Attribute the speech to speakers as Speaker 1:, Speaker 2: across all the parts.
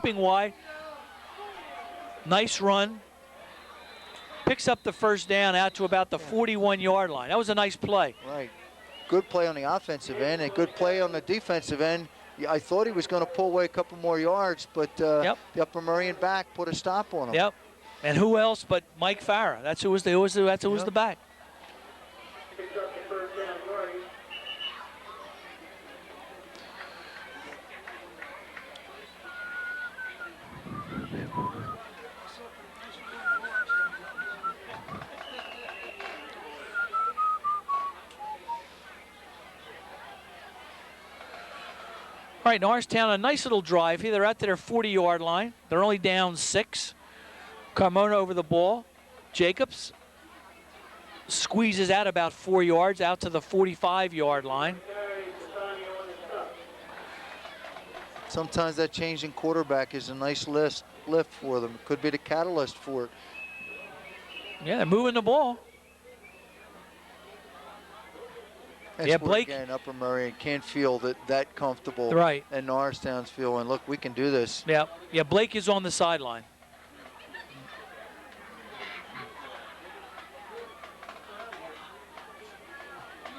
Speaker 1: sweeping wide. Nice run. Picks up the first down out to about the 41-yard line. That was a nice play.
Speaker 2: Right. Good play on the offensive end and good play on the defensive end. I thought he was going to pull away a couple more yards, but the Upper Merion back put a stop on him.
Speaker 1: Yep. And who else but Mike Farah? That's who was the back. All right, Norristown, a nice little drive here. They're out to their 40-yard line. They're only down 6. Carmona over the ball. Jacobs squeezes out about 4 yards out to the 45-yard line.
Speaker 2: Sometimes that change in quarterback is a nice lift for them. It could be the catalyst for it.
Speaker 1: Yeah, they're moving the ball.
Speaker 2: That's Blake. Again, Upper Merion can't feel that comfortable.
Speaker 1: Right.
Speaker 2: And Norristown's feeling, look, we can do this.
Speaker 1: Yeah, Blake is on the sideline.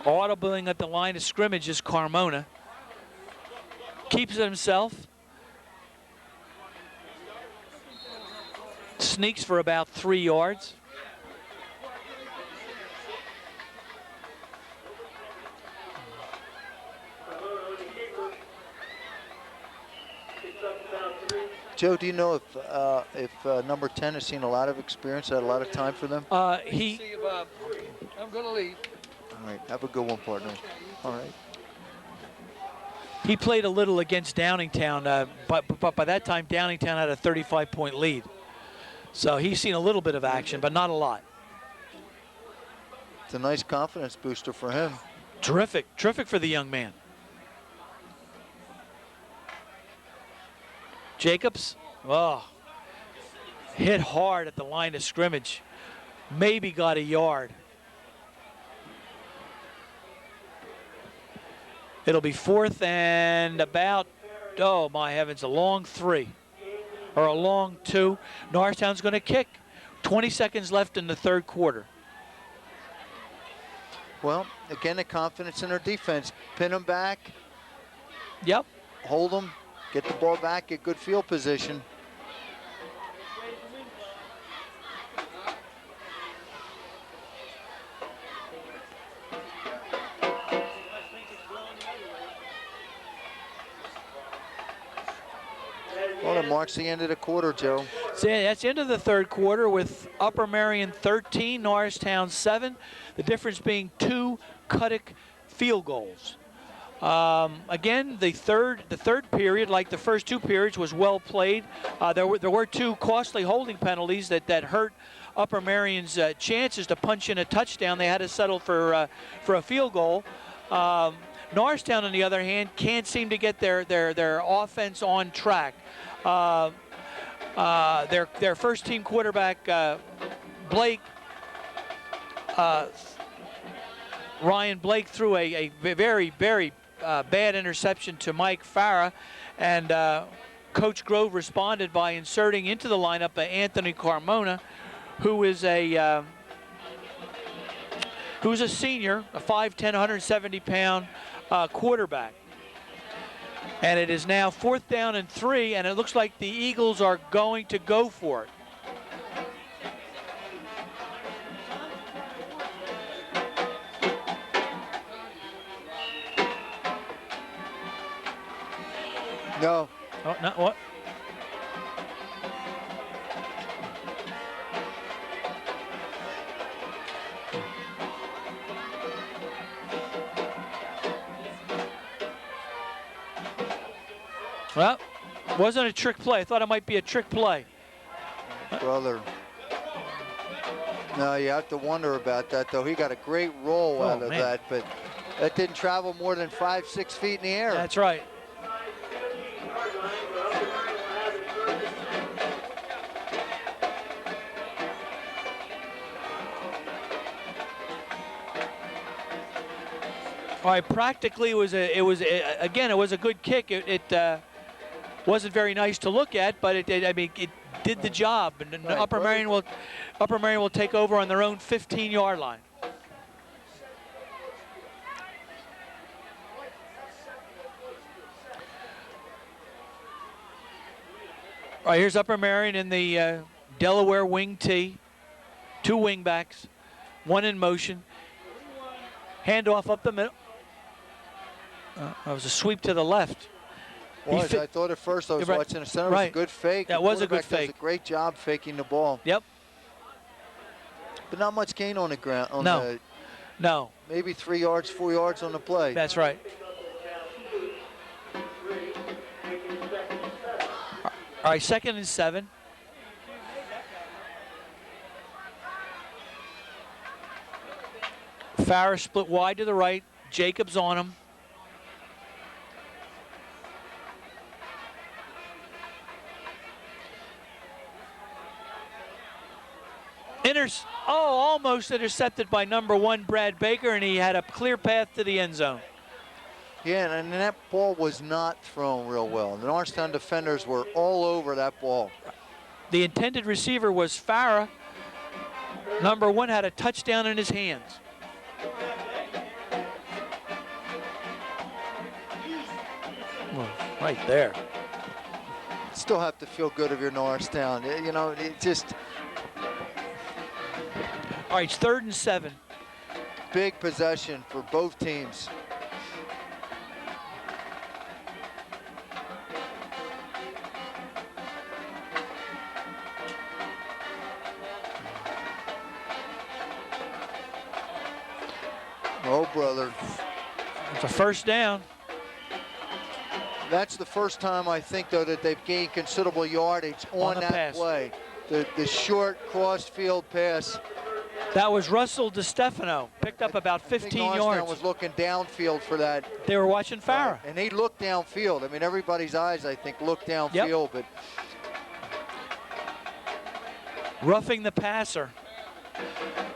Speaker 1: Audibling at the line of scrimmage is Carmona. Keeps it himself. Sneaks for about 3 yards.
Speaker 2: Joe, do you know if number 10 has seen a lot of experience, had a lot of time for them?
Speaker 3: See you, Bob. I'm going to leave.
Speaker 2: All right, have a good one, partner. All right.
Speaker 1: He played a little against Downingtown, but by that time, Downingtown had a 35-point lead. So he's seen a little bit of action, but not a lot.
Speaker 2: It's a nice confidence booster for him.
Speaker 1: Terrific for the young man. Jacobs, hit hard at the line of scrimmage. Maybe got a yard. It'll be 4th and about, oh my heavens, a long 3 or a long 2. Norristown's going to kick. 20 seconds left in the 3rd quarter.
Speaker 2: Well, again, the confidence in their defense. Pin them back.
Speaker 1: Yep.
Speaker 2: Hold them. Get the ball back, get good field position. Well, it marks the end of the quarter, Joe.
Speaker 1: So that's the end of the 3rd quarter with Upper Merion 13, Norristown 7. The difference being 2 Cuddick field goals. Again, the third period, like the first 2 periods, was well played. There were 2 costly holding penalties that hurt Upper Merion's chances to punch in a touchdown. They had to settle for a field goal. Norristown, on the other hand, can't seem to get their offense on track. Their first team quarterback, Blake, Ryan Blake, threw a very, very bad interception to Mike Farah, and Coach Grove responded by inserting into the lineup Anthony Carmona, who is a senior, a 5'10", 170-pound quarterback. And it is now 4th down and 3, and it looks like the Eagles are going to go for it.
Speaker 2: No.
Speaker 1: Oh, not what? Well, wasn't a trick play. I thought it might be a trick play.
Speaker 2: Brother. No, you have to wonder about that, though. He got a great roll out of that, but that didn't travel more than 5-6 feet in the air.
Speaker 1: That's right. All right, practically it was a good kick. wasn't very nice to look at, but it did the job. And
Speaker 2: Right,
Speaker 1: Upper Merion will take over on their own 15-yard line. All right, here's Upper Merion in the Delaware wing tee. 2 wing backs, 1 in motion. Handoff up the middle. That was a sweep to the left.
Speaker 2: I thought at first I was watching the center. It was a good fake.
Speaker 1: That was a good fake.
Speaker 2: Does a great job faking the ball.
Speaker 1: Yep.
Speaker 2: But not much gain on the ground.
Speaker 1: No.
Speaker 2: Maybe 3 yards, 4 yards on the play.
Speaker 1: That's right. All right, 2nd and 7. Farrah split wide to the right. Jacobs on him. Almost intercepted by number 1, Brad Baker, and he had a clear path to the end zone.
Speaker 2: Yeah, and that ball was not thrown real well. The Norristown defenders were all over that ball.
Speaker 1: The intended receiver was Farrah. Number 1 had a touchdown in his hands. Well, right there.
Speaker 2: Still have to feel good of your Norristown. You know, it just...
Speaker 1: All right, it's 3rd and 7.
Speaker 2: Big possession for both teams. Oh, brother.
Speaker 1: It's a 1st down.
Speaker 2: That's the first time I think, though, that they've gained considerable yardage on that
Speaker 1: pass.
Speaker 2: play. The short cross-field pass.
Speaker 1: That was Russell DeStefano. Picked up about 15 yards.
Speaker 2: Norristown was looking downfield for that.
Speaker 1: They were watching Farrah.
Speaker 2: And he looked downfield. I mean, everybody's eyes, I think, looked downfield. But
Speaker 1: roughing the passer.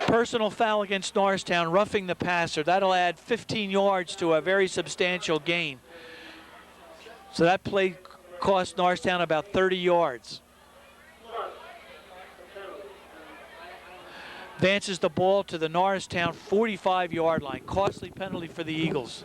Speaker 1: Personal foul against Norristown, roughing the passer. That'll add 15 yards to a very substantial gain. So that play cost Norristown about 30 yards. Advances the ball to the Norristown 45-yard line. Costly penalty for the Eagles.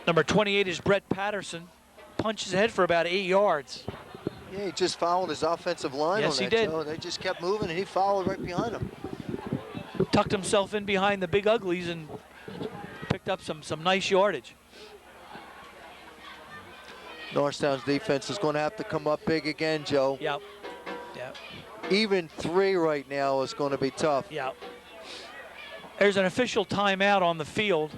Speaker 1: Number 28 is Brett Patterson. Punches ahead for about 8 yards.
Speaker 2: yeah, he just followed his offensive line on that.
Speaker 1: Yes, he did.
Speaker 2: Joe. They just kept moving, and he followed right behind him.
Speaker 1: Tucked himself in behind the big uglies and picked up some nice yardage.
Speaker 2: Norristown's defense is going to have to come up big again, Joe.
Speaker 1: Yep.
Speaker 2: Even 3 right now is going to be tough.
Speaker 1: Yep. There's an official timeout on the field.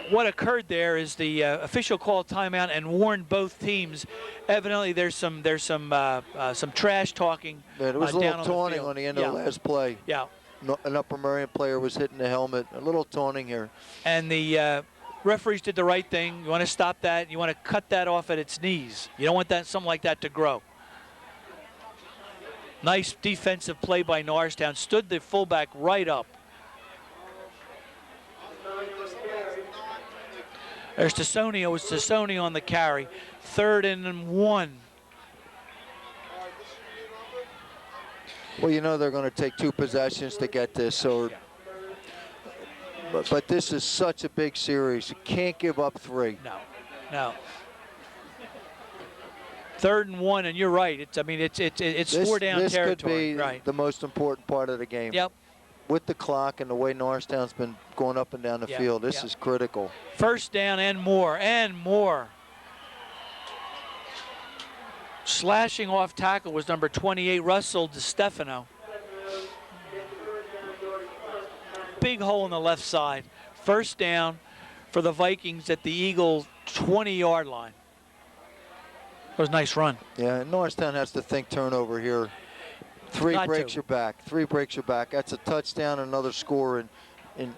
Speaker 1: What occurred there is the official called timeout and warned both teams. Evidently, there's some trash talking.
Speaker 2: Yeah, there was a
Speaker 1: down
Speaker 2: little
Speaker 1: on the
Speaker 2: taunting
Speaker 1: field.
Speaker 2: on the end of the last play.
Speaker 1: Yeah.
Speaker 2: An Upper Merion player was hitting the helmet. A little taunting here.
Speaker 1: And the referees did the right thing. You want to stop that. You want to cut that off at its knees. You don't want something like that to grow. Nice defensive play by Norristown. Stood the fullback right up. There's Tassonio. It's Tassonio on the carry. 3rd and 1.
Speaker 2: Well, you know they're going to take 2 possessions to get this. So, but this is such a big series. You can't give up 3.
Speaker 1: No. 3rd and 1, and you're right. It's 4 down
Speaker 2: this
Speaker 1: territory.
Speaker 2: This could be the most important part of the game.
Speaker 1: Yep.
Speaker 2: With the clock and the way Norristown's been going up and down the field, this is critical.
Speaker 1: 1st down and more. Slashing off tackle was number 28, Russell DiStefano. Big hole in the left side. First down for the Vikings at the Eagle 20-yard line. That was a nice run.
Speaker 2: Yeah, Norristown has to think turnover here. Three breaks your back. That's a touchdown, another score. And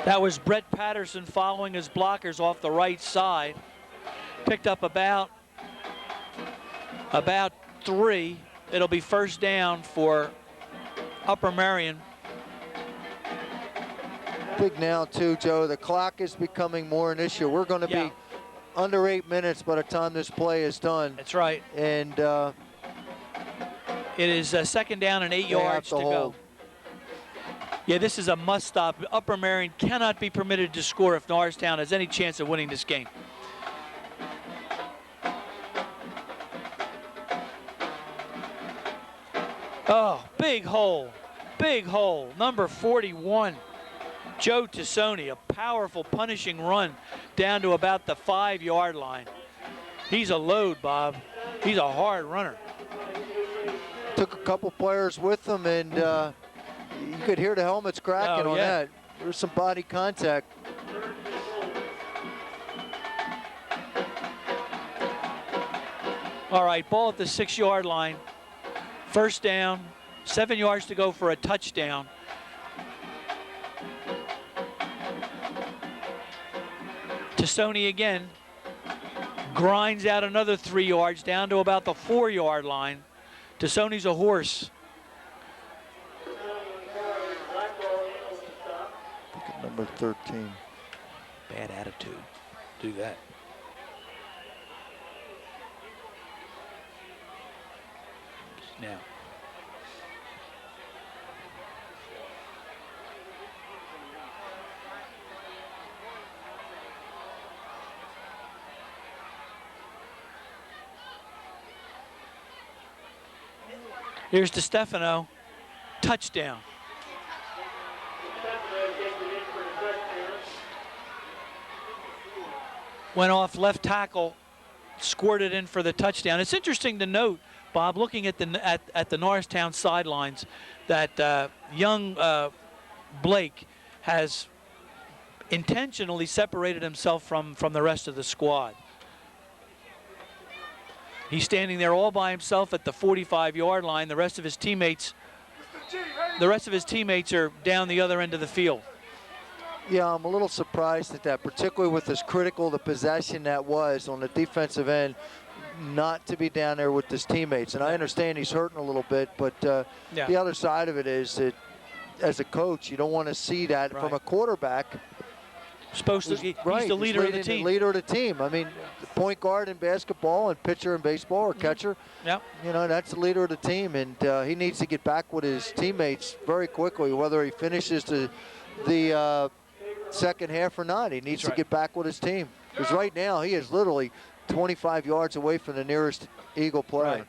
Speaker 1: that was Brett Patterson following his blockers off the right side. Picked up about 3. It'll be first down for Upper Merion.
Speaker 2: Big now too, Joe. The clock is becoming more an issue. We're going to be under 8 minutes by the time this play is done.
Speaker 1: That's right.
Speaker 2: And
Speaker 1: it is second down and 8 yards to go. Yeah, this is a must stop. Upper Merion cannot be permitted to score if Norristown has any chance of winning this game. Oh, big hole. Number 41, Joe Tassoni, a powerful punishing run down to about the 5-yard line. He's a load, Bob. He's a hard runner.
Speaker 2: Took a couple players with him, and you could hear the helmets cracking on that. There's some body contact.
Speaker 1: All right, ball at the 6-yard line. First down, 7 yards to go for a touchdown. Tassoni again grinds out another 3 yards down to about the 4-yard line. Tassoni's a horse.
Speaker 2: Number 13.
Speaker 1: Bad attitude. Do that. Now. Here's DiStefano. Touchdown. Went off left tackle, squirted in for the touchdown. It's interesting to note, Bob, looking at the Norristown sidelines, that young Blake has intentionally separated himself from the rest of the squad. He's standing there all by himself at the 45-yard line. The rest of his teammates are down the other end of the field.
Speaker 2: Yeah, I'm a little surprised at that, particularly with as critical the possession that was on the defensive end, not to be down there with his teammates. And I understand he's hurting a little bit, but the other side of it is that as a coach, you don't want to see that from a quarterback.
Speaker 1: He's the leader of the team.
Speaker 2: Leader of the team. I mean, the point guard in basketball and pitcher in baseball or catcher.
Speaker 1: Yeah.
Speaker 2: You know, that's the leader of the team, and he needs to get back with his teammates very quickly, whether he finishes the second half or not. He needs to get back with his team, because right now he is literally 25 yards away from the nearest Eagle player.
Speaker 1: Right.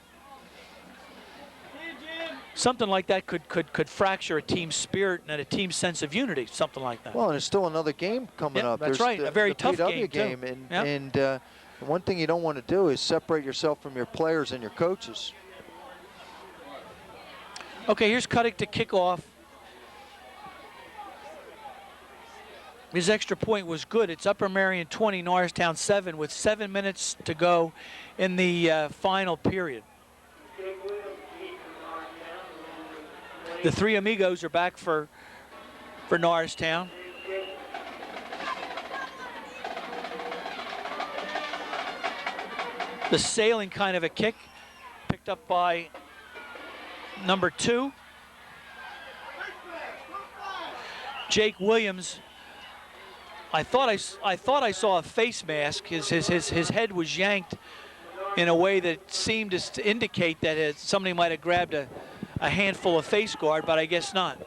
Speaker 1: Something like that could fracture a team spirit and a team sense of unity, something like that.
Speaker 2: Well, and there's still another game coming up.
Speaker 1: That's right, a very tough
Speaker 2: PW
Speaker 1: game too.
Speaker 2: And one thing you don't want to do is separate yourself from your players and your coaches.
Speaker 1: Okay, here's Cuddick to kick off. His extra point was good. It's Upper Merion 20, Norristown 7, with 7 minutes to go in the final period. The three amigos are back for Norristown. The sailing kind of a kick, picked up by number 2. Jake Williams. I thought I saw a face mask. His head was yanked in a way that seemed to indicate that somebody might have grabbed a handful of face guard, but I guess not.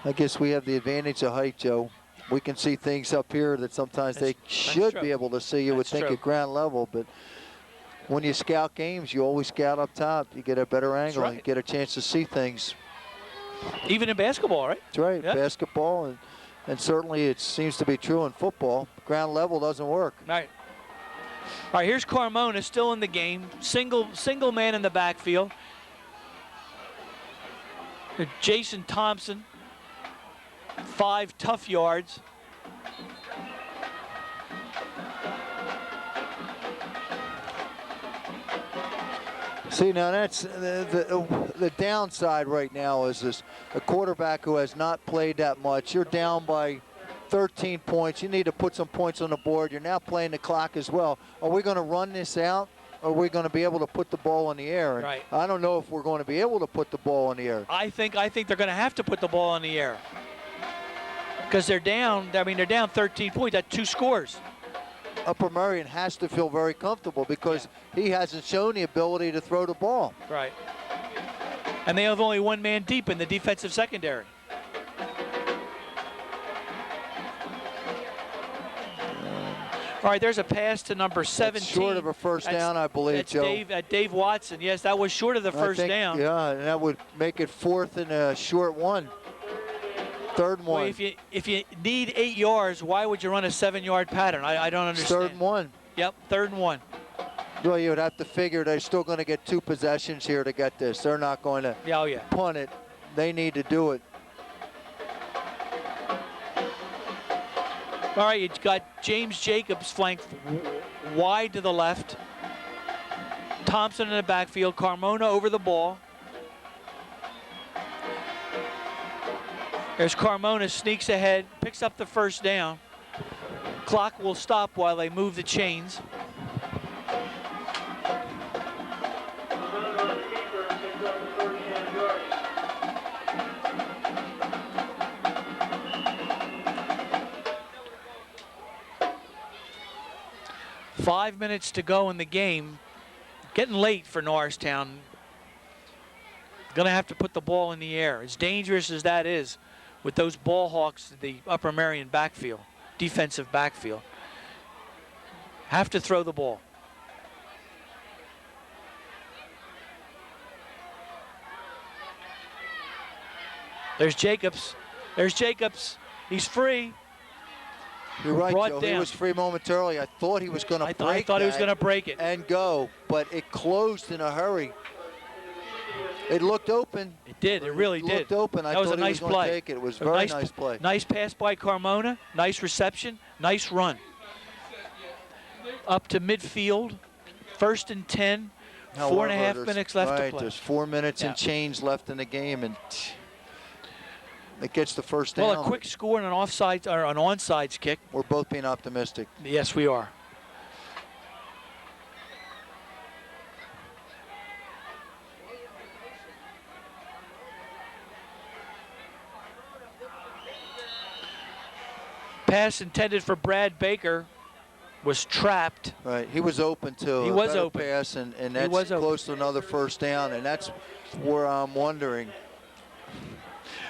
Speaker 2: I guess we have the advantage of height, Joe. we can see things up here that sometimes they should be able to see. You would think at ground level, but when you scout games, you always scout up top. You get a better angle.
Speaker 1: Right.
Speaker 2: You get a chance to see things.
Speaker 1: Even in basketball, right?
Speaker 2: That's right.
Speaker 1: Yeah.
Speaker 2: Basketball, and certainly it seems to be true in football. Ground level doesn't work.
Speaker 1: Right. All right, here's Carmona still in the game. Single man in the backfield. Jason Thompson, 5 tough yards.
Speaker 2: See, now that's the downside right now is this a quarterback who has not played that much. You're down by 13 points. You need to put some points on the board. You're now playing the clock as well. Are we going to run this out? Or are we going to be able to put the ball in the air? And
Speaker 1: right.
Speaker 2: I don't know if we're going to be able to put the ball in the air.
Speaker 1: I think they're going to have to put the ball in the air because they're down. I mean, they're down 13 points. That's 2 scores.
Speaker 2: Upper Merion has to feel very comfortable because he hasn't shown the ability to throw the ball.
Speaker 1: Right. And they have only 1 man deep in the defensive secondary. All right, there's a pass to number 17.
Speaker 2: That's short of a first down, I believe,
Speaker 1: that's
Speaker 2: Joe.
Speaker 1: Dave Watson. Yes, that was short of the first down.
Speaker 2: Yeah, and that would make it 4th and a short 1. 3rd and 1.
Speaker 1: Well, if you need 8 yards, why would you run a 7-yard pattern? I don't understand.
Speaker 2: 3rd and 1.
Speaker 1: Yep, 3rd and 1.
Speaker 2: Well, you would have to figure they're still going to get 2 possessions here to get this. They're not going to punt it. They need to do it.
Speaker 1: All right, you got James Jacobs flanked wide to the left. Thompson in the backfield. Carmona over the ball. There's Carmona, sneaks ahead, picks up the first down. Clock will stop while they move the chains. Five minutes to go in the game. Getting late for Norristown. Gonna have to put the ball in the air. As dangerous as that is with those ball hawks, the Upper Merion backfield, defensive backfield. Have to throw the ball. There's Jacobs. There's Jacobs. He's free.
Speaker 2: You're right, Joe. He was free momentarily. I thought he was going to break
Speaker 1: I thought he was going to break it
Speaker 2: and go, but it closed in a hurry. It looked open.
Speaker 1: It did. It really did.
Speaker 2: It looked open. I thought he was going to take it. It was a very nice play.
Speaker 1: Nice pass by Carmona. Nice reception. Nice run. Up to midfield. 1st and 10. However, 4.5 minutes left to play.
Speaker 2: There's 4 minutes and change left in the game, and it gets the first down.
Speaker 1: Well, a quick score and an offside or an onside kick.
Speaker 2: We're both being optimistic.
Speaker 1: Yes, we are. Pass intended for Brad Baker was trapped.
Speaker 2: Right, he was open to
Speaker 1: he
Speaker 2: a
Speaker 1: was
Speaker 2: better
Speaker 1: open.
Speaker 2: pass, and that's close to another first down, and that's where I'm wondering.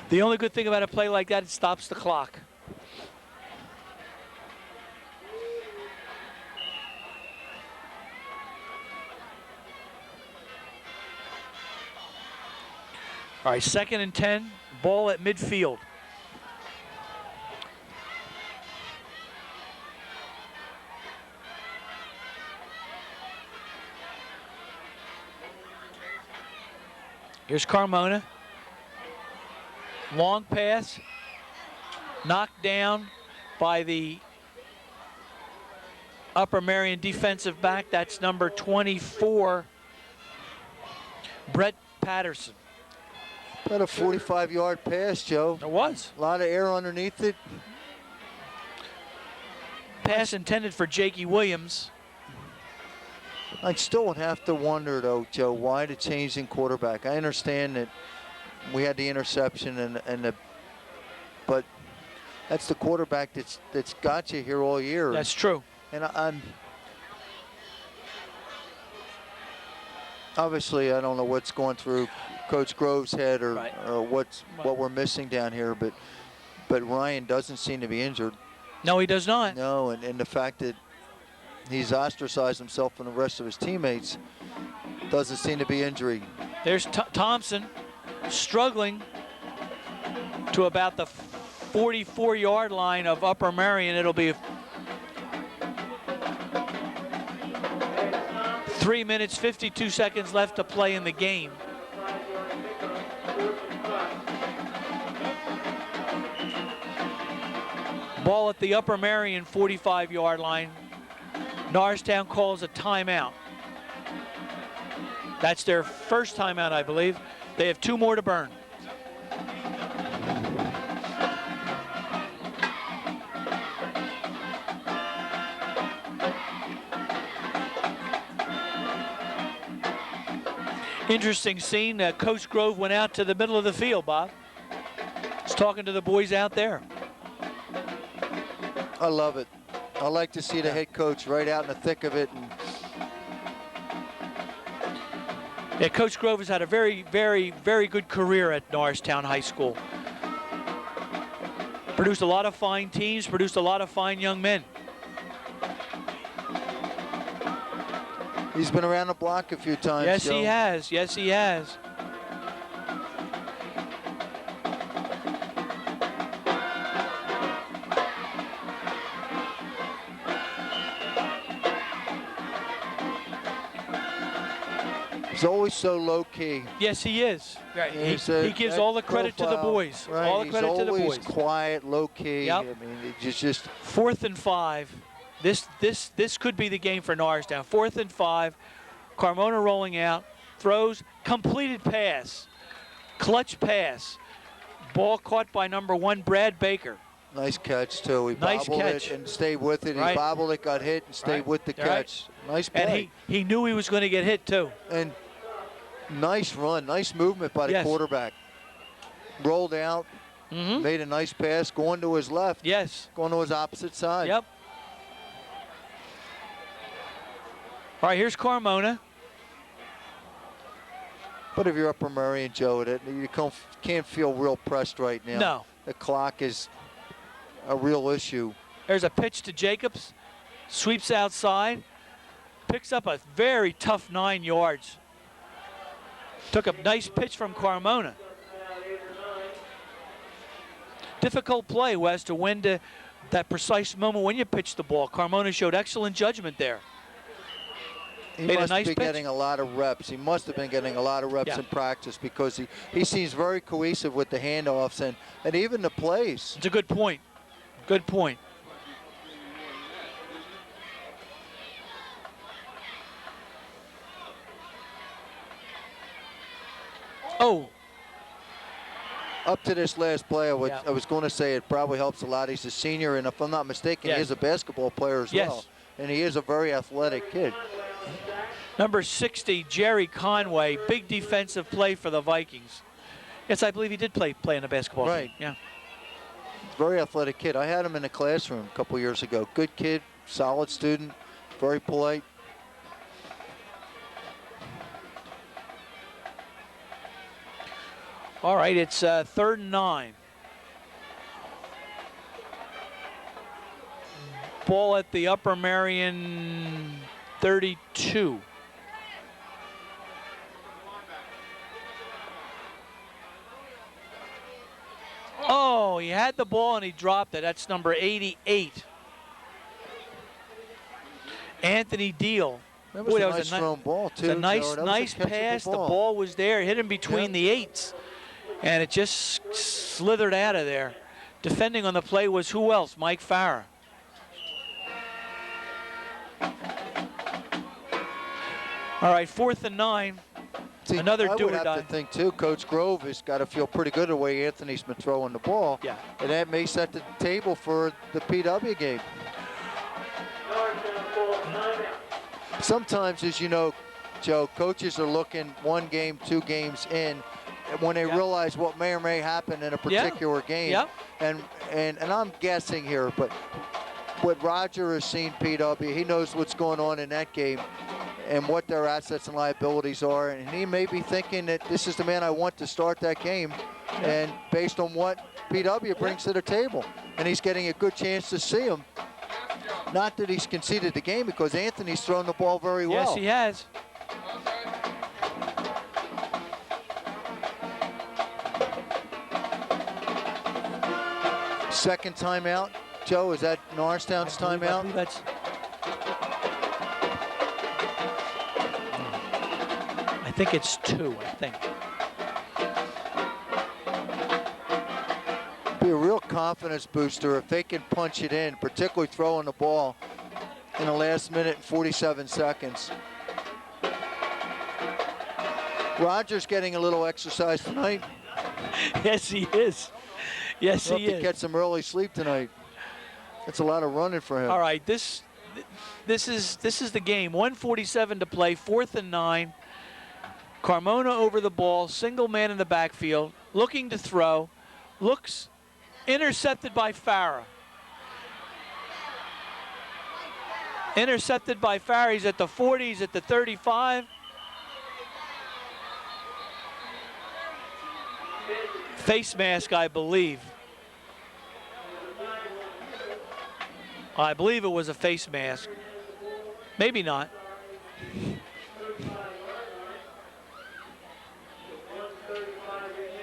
Speaker 1: The only good thing about a play like that, it stops the clock. All right, 2nd and 10, ball at midfield. Here's Carmona. Long pass, knocked down by the Upper Merion defensive back. That's number 24, Brett Patterson.
Speaker 2: About a 45-yard pass, Joe.
Speaker 1: It was.
Speaker 2: A lot of air underneath it.
Speaker 1: Pass intended for Jakey Williams.
Speaker 2: I still would have to wonder, though, Joe, why the change in quarterback. I understand that we had the interception but that's the quarterback that's got you here all year.
Speaker 1: That's true.
Speaker 2: And I'm obviously I don't know what's going through Coach Grove's head or what we're missing down here, but but Ryan doesn't seem to be injured.
Speaker 1: No, he does not.
Speaker 2: No, and the fact that he's ostracized himself from the rest of his teammates doesn't seem to be injury.
Speaker 1: There's Thompson struggling to about the 44-yard line of Upper Merion. It'll be 3 minutes, 52 seconds left to play in the game. Ball at the Upper Merion 45-yard line. Norristown calls a timeout. That's their first timeout, I believe. They have 2 more to burn. Interesting scene. Coach Grove went out to the middle of the field, Bob. He's talking to the boys out there.
Speaker 2: I love it. I like to see the head coach right out in the thick of it. And
Speaker 1: yeah, Coach Grove has had a very, very, very good career at Norristown High School. Produced a lot of fine teams, produced a lot of fine young men.
Speaker 2: he's been around the block a few times.
Speaker 1: Yes,
Speaker 2: Joe.
Speaker 1: he has. Yes, he has.
Speaker 2: He's always so low key.
Speaker 1: Yes, he is. Right. He gives
Speaker 2: that
Speaker 1: all the credit to the boys.
Speaker 2: Right.
Speaker 1: All the credit to the boys.
Speaker 2: He's always quiet, low key.
Speaker 1: Yep.
Speaker 2: I mean, it's just
Speaker 1: 4th and 5. This could be the game for Norristown. 4th and 5. Carmona rolling out, throws, completed pass, clutch pass. Ball caught by number 1, Brad Baker.
Speaker 2: nice catch too. He
Speaker 1: Nice
Speaker 2: bobbled
Speaker 1: catch.
Speaker 2: it and stayed with it.
Speaker 1: Right.
Speaker 2: He bobbled it, got hit, and stayed
Speaker 1: Right.
Speaker 2: with the
Speaker 1: Right.
Speaker 2: catch. Nice play.
Speaker 1: And he knew he was going to get hit too.
Speaker 2: And nice run, nice movement by the
Speaker 1: Yes.
Speaker 2: quarterback. Rolled out,
Speaker 1: Mm-hmm.
Speaker 2: made a nice pass, going to his left,
Speaker 1: Yes.
Speaker 2: going to his opposite side.
Speaker 1: Yep. All right, here's Carmona.
Speaker 2: But if you're Upper Merion, Joe, you can't feel real pressed right now.
Speaker 1: No.
Speaker 2: The clock is a real issue.
Speaker 1: There's a pitch to Jacobs. Sweeps outside. Picks up a very tough 9 yards. Took a nice pitch from Carmona. Difficult play, Wes, to win to that precise moment when you pitch the ball. Carmona showed excellent judgment there.
Speaker 2: He
Speaker 1: Made a
Speaker 2: must
Speaker 1: nice
Speaker 2: be
Speaker 1: pitch.
Speaker 2: getting a lot of reps. He must have been getting a lot of reps
Speaker 1: Yeah.
Speaker 2: in practice because he seems very cohesive with the handoffs and even the plays.
Speaker 1: It's a good point. Good point. Oh,
Speaker 2: Up to this last play, I
Speaker 1: Yeah.
Speaker 2: was going to say it probably helps a lot. He's a senior, and if I'm not mistaken,
Speaker 1: Yes.
Speaker 2: he is a basketball player as
Speaker 1: Yes.
Speaker 2: well. And he is a very athletic kid.
Speaker 1: number 60, Jerry Conway. Big defensive play for the Vikings. Yes, I believe he did play in a basketball
Speaker 2: Right.
Speaker 1: team. Yeah.
Speaker 2: Very athletic kid. I had him in the classroom a couple years ago. Good kid, solid student, very polite.
Speaker 1: All right, it's 3rd and 9. Ball at the Upper Merion 32. Oh, he had the ball and he dropped it. That's number 88. Anthony Deal.
Speaker 2: That was
Speaker 1: Boy,
Speaker 2: a
Speaker 1: that was
Speaker 2: nice
Speaker 1: a ni-
Speaker 2: thrown ball, too.
Speaker 1: It's a nice,
Speaker 2: Joe. That was a
Speaker 1: nice
Speaker 2: catchable
Speaker 1: pass. The
Speaker 2: ball.
Speaker 1: ball was there, hit him between
Speaker 2: Yeah.
Speaker 1: the 8s, and it just slithered out of there. Defending on the play was who else? Mike Farah. All right, 4th and 9.
Speaker 2: See,
Speaker 1: Another
Speaker 2: I
Speaker 1: do
Speaker 2: would
Speaker 1: or
Speaker 2: have
Speaker 1: die.
Speaker 2: to think, too, Coach Grove has got to feel pretty good the way Anthony's been throwing the ball.
Speaker 1: Yeah.
Speaker 2: And that may set the table for the PW game. Sometimes, as you know, Joe, coaches are looking 1 game, 2 games in when they
Speaker 1: Yeah.
Speaker 2: realize what may or may happen in a particular game.
Speaker 1: Yeah.
Speaker 2: And I'm guessing here, but what Roger has seen PW, he knows what's going on in that game and what their assets and liabilities are, and he may be thinking that this is the man I want to start that game, and based on what PW brings to the table. And he's getting a good chance to see him. Not that he's conceded the game, because Anthony's thrown the ball very well.
Speaker 1: Yes, he has.
Speaker 2: Second timeout. Joe, is that Norristown's timeout?
Speaker 1: I think it's 2, I think.
Speaker 2: Be a real confidence booster if they can punch it in, particularly throwing the ball in the last minute and 47 seconds. Roger's getting a little exercise tonight.
Speaker 1: Yes, he is. Yes,
Speaker 2: Hope
Speaker 1: he is.
Speaker 2: to get some early sleep tonight. That's a lot of running for him.
Speaker 1: All right, this is the game. 1:47 to play, 4th and 9. Carmona over the ball, single man in the backfield, looking to throw, looks intercepted by Farah. Intercepted by Farah. He's at the 40, he's at the 35. Face mask, I believe. I believe it was a face mask. Maybe not.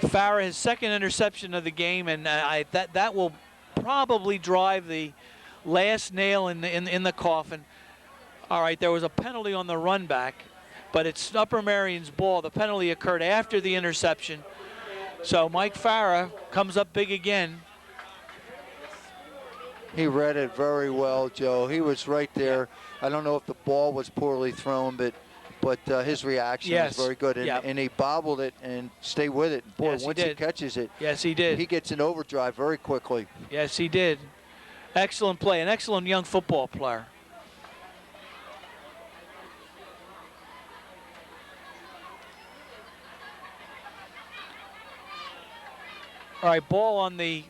Speaker 1: Farah, his second interception of the game, and that will probably drive the last nail in the coffin. All right, there was a penalty on the run back, but it's Upper Merion's ball. The penalty occurred after the interception. So Mike Farah comes up big again.
Speaker 2: He read it very well, Joe. He was right there. I don't know if the ball was poorly thrown, but his reaction was very good. And he bobbled it and stayed with it. Boy,
Speaker 1: Yes,
Speaker 2: once he catches it,
Speaker 1: yes, he did.
Speaker 2: He gets in overdrive very quickly.
Speaker 1: Yes, he did. Excellent play, an excellent young football player. All right, ball on the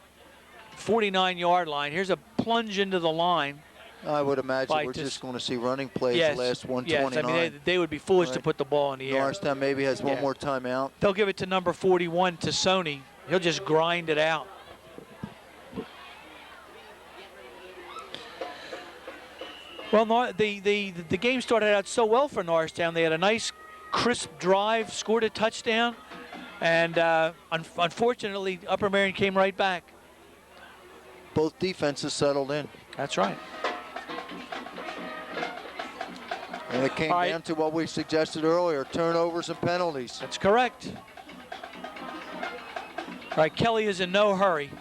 Speaker 1: 49-yard line. Here's a plunge into the line.
Speaker 2: I would imagine we're just going to see running plays the last 129.
Speaker 1: Yes, I mean, they would be foolish to put the ball in the air.
Speaker 2: Norristown maybe has one more timeout.
Speaker 1: They'll give it to number 41, to Sony. He'll just grind it out. Well, the game started out so well for Norristown. They had a nice, crisp drive, scored a touchdown, and unfortunately, Upper Merion came right back.
Speaker 2: Both defenses settled in.
Speaker 1: That's right.
Speaker 2: And it came down to what we suggested earlier, turnovers and penalties.
Speaker 1: That's correct. All right, Kelly is in no hurry.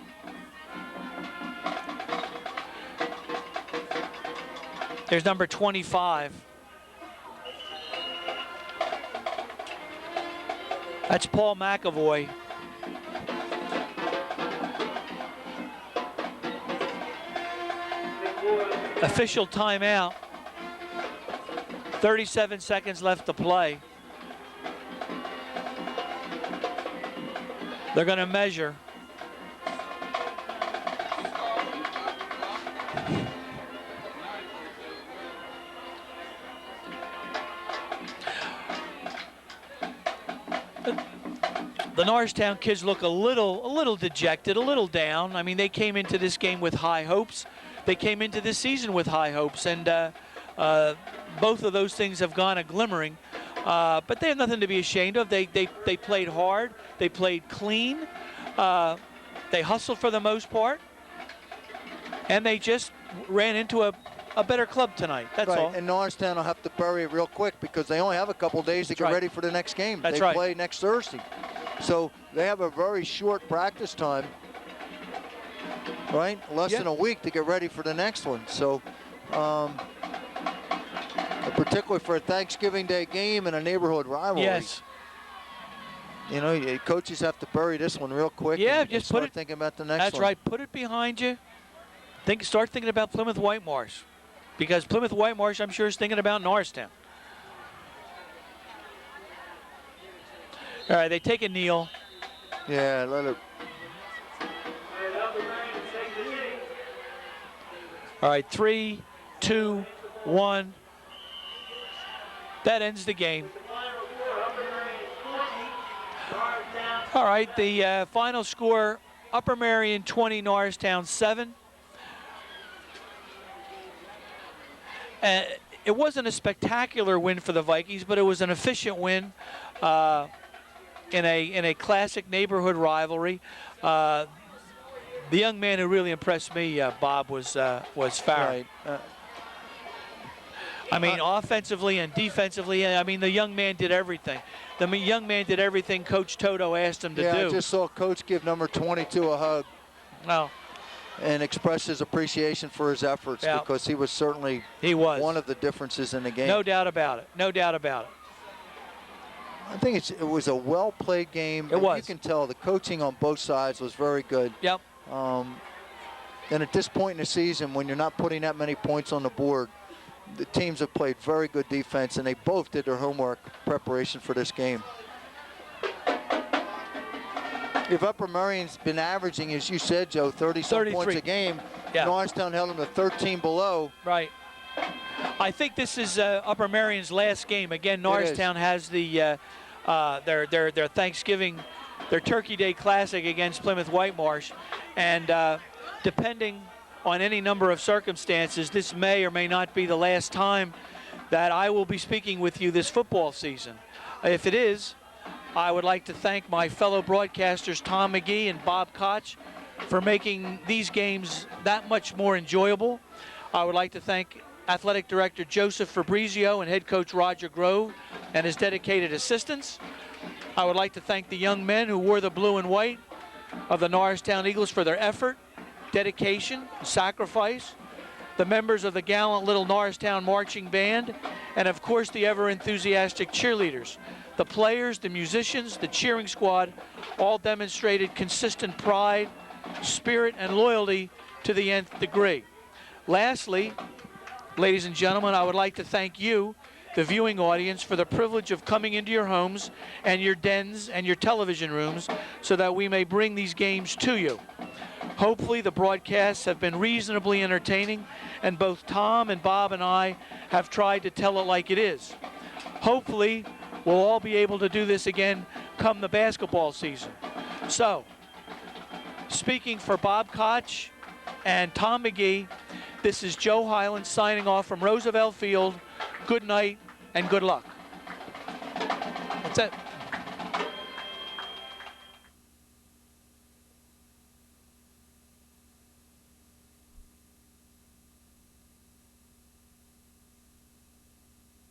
Speaker 1: There's number 25. That's Paul McAvoy. Official timeout. 37 seconds left to play. They're going to measure. The Norristown kids look a little dejected, a little down. I mean, they came into this game with high hopes. They came into this season with high hopes, and both of those things have gone a glimmering. But they have nothing to be ashamed of. They played hard. They played clean. They hustled for the most part. And they just ran into a better club tonight. That's all.
Speaker 2: And Norristown will have to bury it real quick because they only have a couple days to get ready for the next game.
Speaker 1: That's
Speaker 2: they play next Thursday. So they have a very short practice time, right? Less than a week to get ready for the next one. So particularly for a Thanksgiving Day game and a neighborhood rivalry.
Speaker 1: Yes.
Speaker 2: You know, coaches have to bury this one real quick.
Speaker 1: Yeah,
Speaker 2: and
Speaker 1: just
Speaker 2: start
Speaker 1: put it.
Speaker 2: Thinking about the next
Speaker 1: That's
Speaker 2: one.
Speaker 1: right. Put it behind you. Start thinking about Plymouth Whitemarsh, because Plymouth Whitemarsh, I'm sure, is thinking about Norristown. All right, they take a kneel.
Speaker 2: Yeah, let it.
Speaker 1: All right, 3, 2, 1. That ends the game. All right, the final score, Upper Merion 20, Norristown 7. It wasn't a spectacular win for the Vikings, but it was an efficient win in a classic neighborhood rivalry. The young man who really impressed me, Bob, was Farah.
Speaker 2: Right.
Speaker 1: I mean, offensively and defensively, I mean, the young man did everything. The young man did everything Coach Toto asked him to do.
Speaker 2: Yeah, I just saw Coach give number 22 a hug.
Speaker 1: Oh.
Speaker 2: And express his appreciation for his efforts, because he was certainly one of the differences in the game.
Speaker 1: No doubt about it. No doubt about it.
Speaker 2: I think it was a well-played game.
Speaker 1: It was.
Speaker 2: You can tell the coaching on both sides was very good.
Speaker 1: Yep.
Speaker 2: And at this point in the season, when you're not putting that many points on the board, the teams have played very good defense, and they both did their homework preparation for this game. If Upper Merion's been averaging, as you said, Joe, 30-some points a game, Norristown held them to 13 below.
Speaker 1: Right. I think this is Upper Merion's last game. Again, Norristown has the their Thanksgiving, their Turkey Day Classic against Plymouth Whitemarsh, and depending on any number of circumstances, this may or may not be the last time that I will be speaking with you this football season. If it is, I would like to thank my fellow broadcasters Tom McGee and Bob Koch for making these games that much more enjoyable. I would like to thank Athletic Director Joseph Fabrizio and Head Coach Roger Grove and his dedicated assistants. I would like to thank the young men who wore the blue and white of the Norristown Eagles for their effort, dedication, sacrifice, the members of the gallant little Norristown Marching Band, and of course the ever-enthusiastic cheerleaders. The players, the musicians, the cheering squad all demonstrated consistent pride, spirit, and loyalty to the nth degree. Lastly, ladies and gentlemen, I would like to thank you, the viewing audience, for the privilege of coming into your homes and your dens and your television rooms so that we may bring these games to you. Hopefully the broadcasts have been reasonably entertaining, and both Tom and Bob and I have tried to tell it like it is. Hopefully we'll all be able to do this again come the basketball season. So, speaking for Bob Koch and Tom McGee, this is Joe Highland signing off from Roosevelt Field. Good night and good luck. That's it.